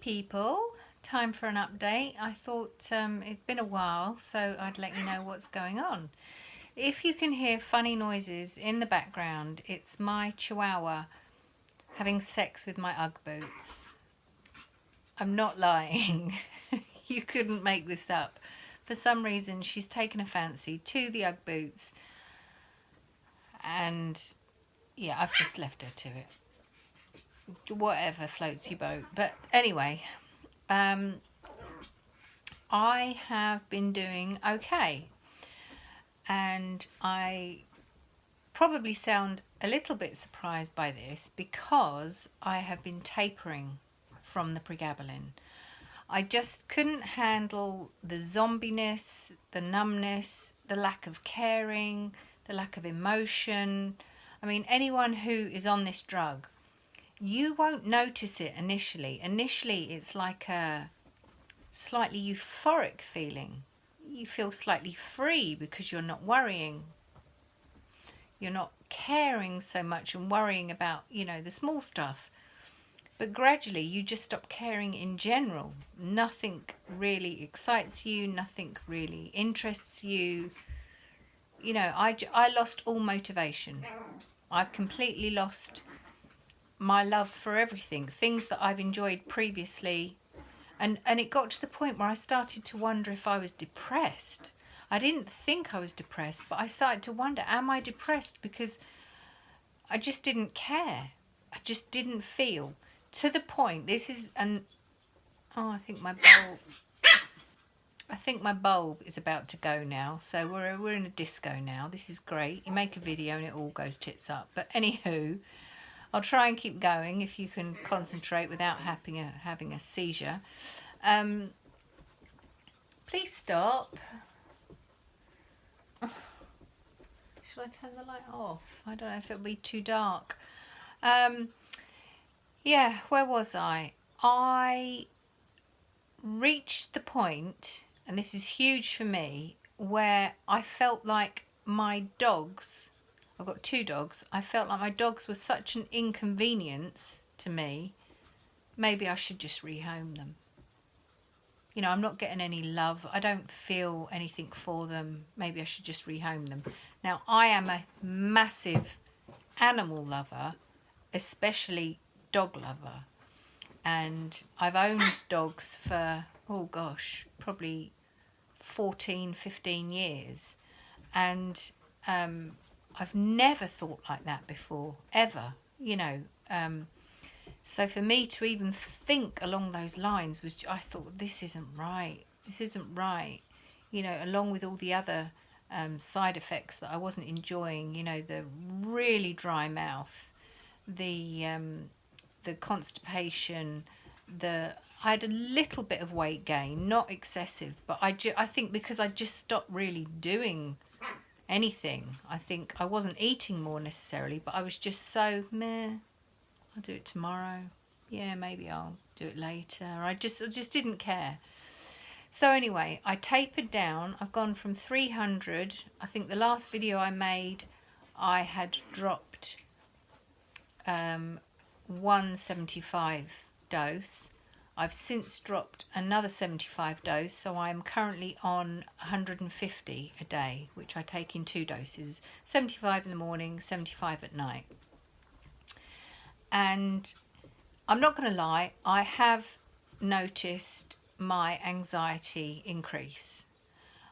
people, time for an update. I thought it's been a while, so I'd let you know what's going on. If you can hear funny noises in the background, it's my chihuahua having sex with my Ugg boots. I'm not lying. You couldn't make this up. For some reason, she's taken a fancy to the Ugg boots, and yeah, I've just left her to it. Whatever floats your boat. But anyway, I have been doing okay, and I probably sound a little bit surprised by this because I have been tapering from the Pregabalin. I just couldn't handle the zombiness, the numbness, the lack of caring, the lack of emotion. I mean, anyone who is on this drug, you won't notice it initially. Initially, it's like a slightly euphoric feeling. You feel slightly free because you're not worrying. You're not caring so much and worrying about, the small stuff. But gradually, you just stop caring in general. Nothing really excites you. Nothing really interests you. I lost all motivation. I completely lost my love for everything. Things that I've enjoyed previously. And it got to the point where I started to wonder if I was depressed. I didn't think I was depressed, but I started to wonder, am I depressed? Because I just didn't care. I just didn't feel. To the point, I think my bulb is about to go now. So we're in a disco now. This is great. You make a video and it all goes tits up. But anywho, I'll try and keep going if you can concentrate without having a seizure. Please stop. Should I turn the light off? I don't know if it'll be too dark. Yeah, where was I? I reached the point, and this is huge for me, where I felt like my dogs, I've got 2 dogs, I felt like my dogs were such an inconvenience to me, maybe I should just rehome them. I'm not getting any love. I don't feel anything for them. Maybe I should just rehome them. Now, I am a massive animal lover, especially dog lover. And I've owned dogs for, probably 14, 15 years. And I've never thought like that before, ever, So for me to even think along those lines I thought, this isn't right. This isn't right. Along with all the other side effects that I wasn't enjoying, the really dry mouth, the constipation, I had a little bit of weight gain, not excessive, but I think because I just stopped really doing anything. I think I wasn't eating more necessarily, but I was just so meh. I'll do it tomorrow. Yeah, maybe I'll do it later. I just didn't care. So anyway, I tapered down. I've gone from 300. I think the last video I made, I had dropped 175 dose. I've since dropped another 75 dose, so I'm currently on 150 a day, which I take in 2 doses, 75 in the morning, 75 at night. And I'm not going to lie, I have noticed my anxiety increase.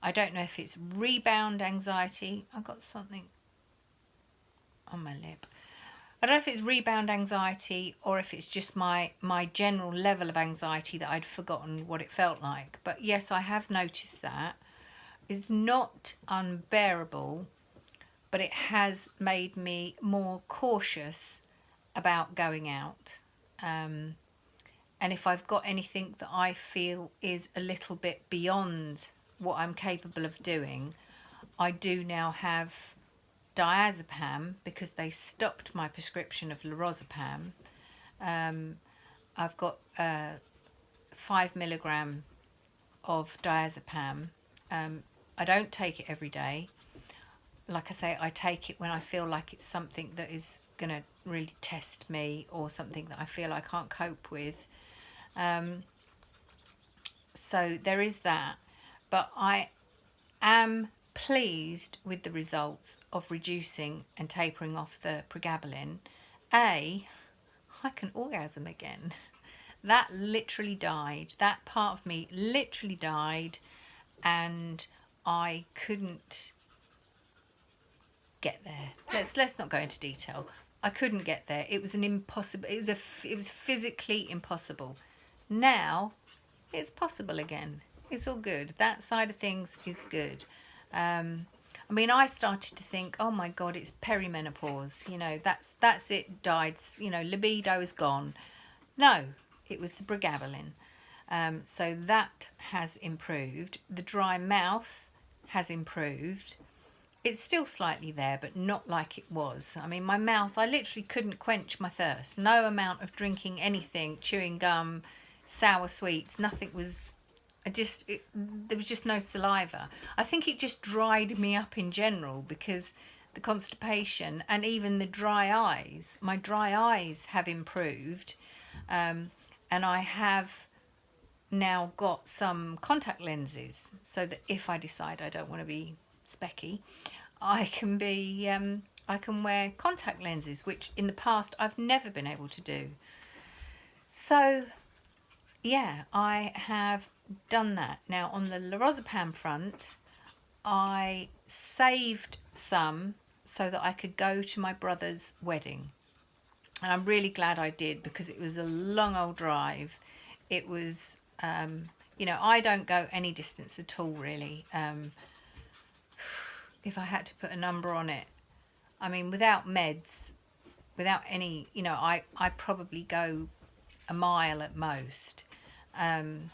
I don't know if it's rebound anxiety. I've got something on my lip. I don't know if it's rebound anxiety or if it's just my general level of anxiety that I'd forgotten what it felt like. But yes, I have noticed that. It's not unbearable, but it has made me more cautious about going out. And if I've got anything that I feel is a little bit beyond what I'm capable of doing, I do now have Diazepam because they stopped my prescription of Lorazepam. I've got 5 milligram of Diazepam. I don't take it every day. Like I say, I take it when I feel like it's something that is going to really test me or something that I feel I can't cope with. So there is that. But I am pleased with the results of reducing and tapering off the pregabalin. I can orgasm again. That literally died. That part of me literally died, and I couldn't get there. Let's not go into detail. I couldn't get there. It was an impossible. It was physically impossible. Now it's possible again. It's all good. That side of things is good. I mean, I started to think, oh my God, it's perimenopause. You know, that's it. Died. You know, libido is gone. No, it was the pregabalin. So that has improved. The dry mouth has improved. It's still slightly there, but not like it was. I mean, my mouth, I literally couldn't quench my thirst. No amount of drinking anything, chewing gum, sour sweets, nothing was, there was just no saliva. I think it just dried me up in general because the constipation and even the dry eyes, my dry eyes have improved. And I have now got some contact lenses so that if I decide I don't want to be specky, I can wear contact lenses, which in the past I've never been able to do. So yeah, I have done that. Now on the Lorazepam front, I saved some so that I could go to my brother's wedding, and I'm really glad I did because it was a long old drive. It was I don't go any distance at all really. If I had to put a number on it, I mean, without meds, without any, I probably go a mile at most. And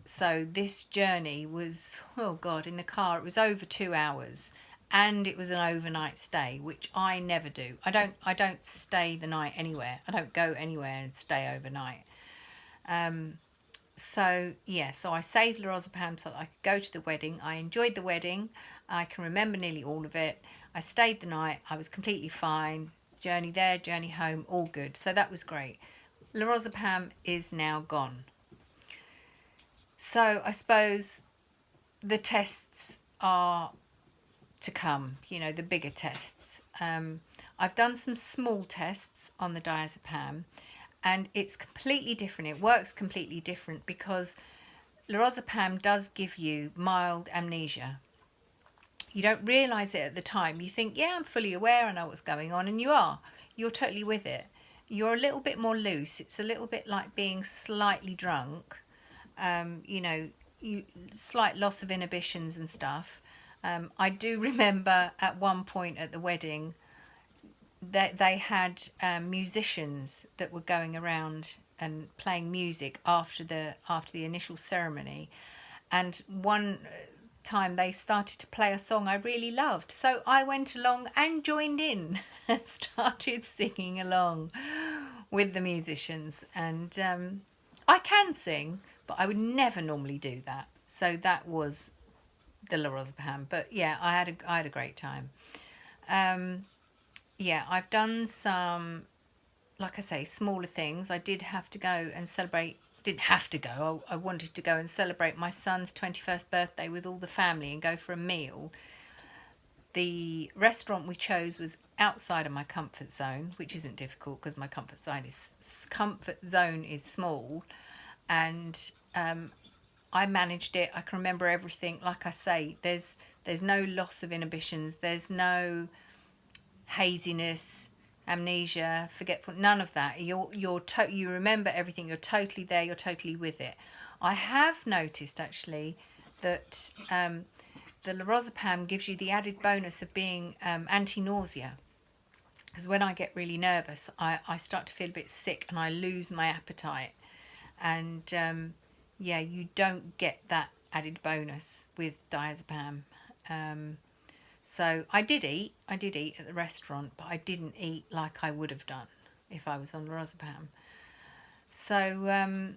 so this journey was, oh God, in the car, it was over 2 hours, and it was an overnight stay, which I never do. I don't stay the night anywhere. I don't go anywhere and stay overnight. So I saved Lorazepam so that I could go to the wedding. I enjoyed the wedding. I can remember nearly all of it. I stayed the night. I was completely fine. Journey there, journey home, all good. So that was great. Lorazepam is now gone. So I suppose the tests are to come, the bigger tests. I've done some small tests on the diazepam, and it's completely different. It works completely different because Lorazepam does give you mild amnesia. You don't realise it at the time. You think, yeah, I'm fully aware, I know what's going on, and you are. You're totally with it. You're a little bit more loose. It's a little bit like being slightly drunk. Slight loss of inhibitions and stuff. I do remember at one point at the wedding that they had musicians that were going around and playing music after the initial ceremony, and one time they started to play a song I really loved, so I went along and joined in and started singing along with the musicians. And I can sing, but I would never normally do that. So that was the Lorazepam. But yeah, I had a great time. I've done some, like I say, smaller things. I did have to go and celebrate. Didn't have to go. I wanted to go and celebrate my son's 21st birthday with all the family and go for a meal. The restaurant we chose was outside of my comfort zone, which isn't difficult because my comfort zone is small, and I managed it. I can remember everything. Like I say, there's no loss of inhibitions. There's no haziness, amnesia, forgetful, none of that. You remember everything. You're totally there. You're totally with it. I have noticed actually that the Lorazepam gives you the added bonus of being anti-nausea, because when I get really nervous, I start to feel a bit sick and I lose my appetite, and you don't get that added bonus with diazepam. So I did eat at the restaurant, but I didn't eat like I would have done if I was on Lorazepam. So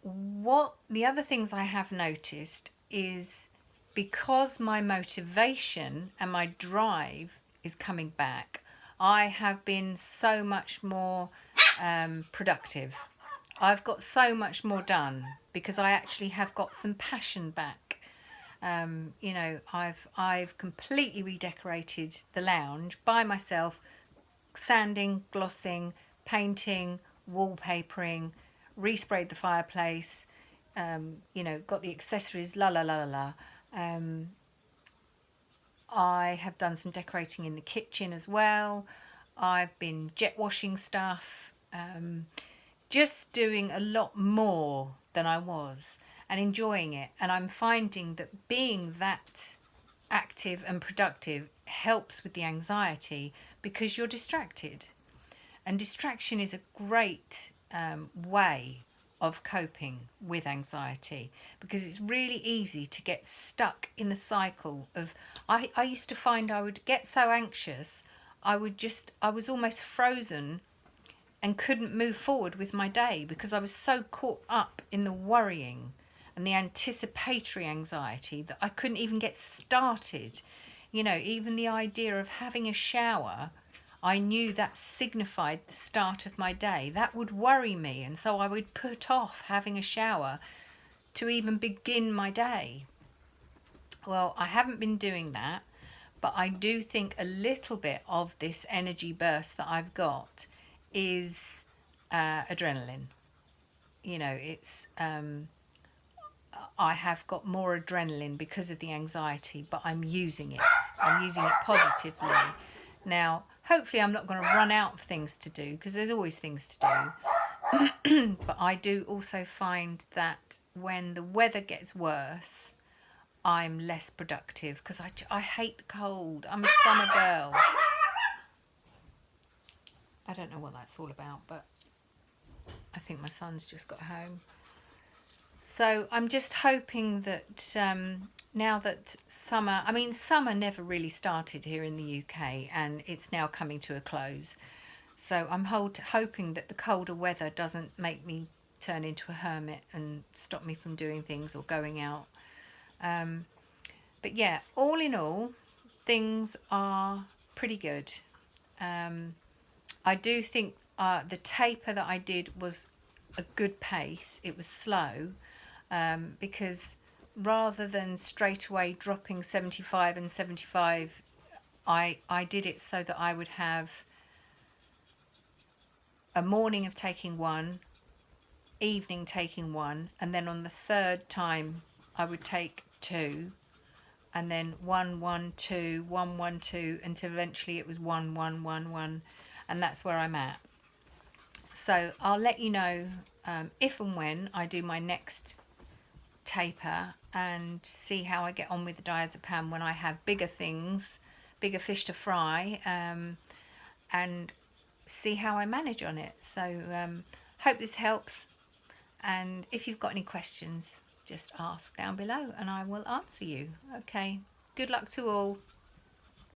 what the other things I have noticed is, because my motivation and my drive is coming back, I have been so much more productive. I've got so much more done because I actually have got some passion back. You know, I've completely redecorated the lounge by myself, sanding, glossing, painting, wallpapering, resprayed the fireplace, you know, got the accessories, la la la la la. I have done some decorating in the kitchen as well. I've been jet washing stuff, just doing a lot more than I was and enjoying it. And I'm finding that being that active and productive helps with the anxiety because you're distracted. And distraction is a great way of coping with anxiety because it's really easy to get stuck in the cycle of I used to find I would get so anxious I was almost frozen and couldn't move forward with my day because I was so caught up in the worrying and the anticipatory anxiety that I couldn't even get started. You know, even the idea of having a shower, I knew that signified the start of my day. That would worry me, and so I would put off having a shower to even begin my day. Well, I haven't been doing that, but I do think a little bit of this energy burst that I've got is adrenaline. You know, it's I have got more adrenaline because of the anxiety, but I'm using it. I'm using it positively. Now, hopefully, I'm not going to run out of things to do because there's always things to do. But I do also find that when the weather gets worse, I'm less productive because I hate the cold. I'm a summer girl. I don't know what that's all about, but I think my son's just got home. So I'm just hoping that now that summer, I mean, summer never really started here in the UK and it's now coming to a close. So I'm hoping that the colder weather doesn't make me turn into a hermit and stop me from doing things or going out. But yeah, all in all, things are pretty good. I do think the taper that I did was a good pace. It was slow because rather than straight away dropping 75 and 75, I did it so that I would have a morning of taking one, evening taking one, and then on the third time I would take two, and then 1 1 2 1 1 2 until eventually it was 1 1 1 1, and that's where I'm at. So I'll let you know if and when I do my next taper and see how I get on with the diazepam when I have bigger things, bigger fish to fry, and see how I manage on it. So hope this helps, and if you've got any questions, just ask down below and I will answer you. Okay, good luck to all.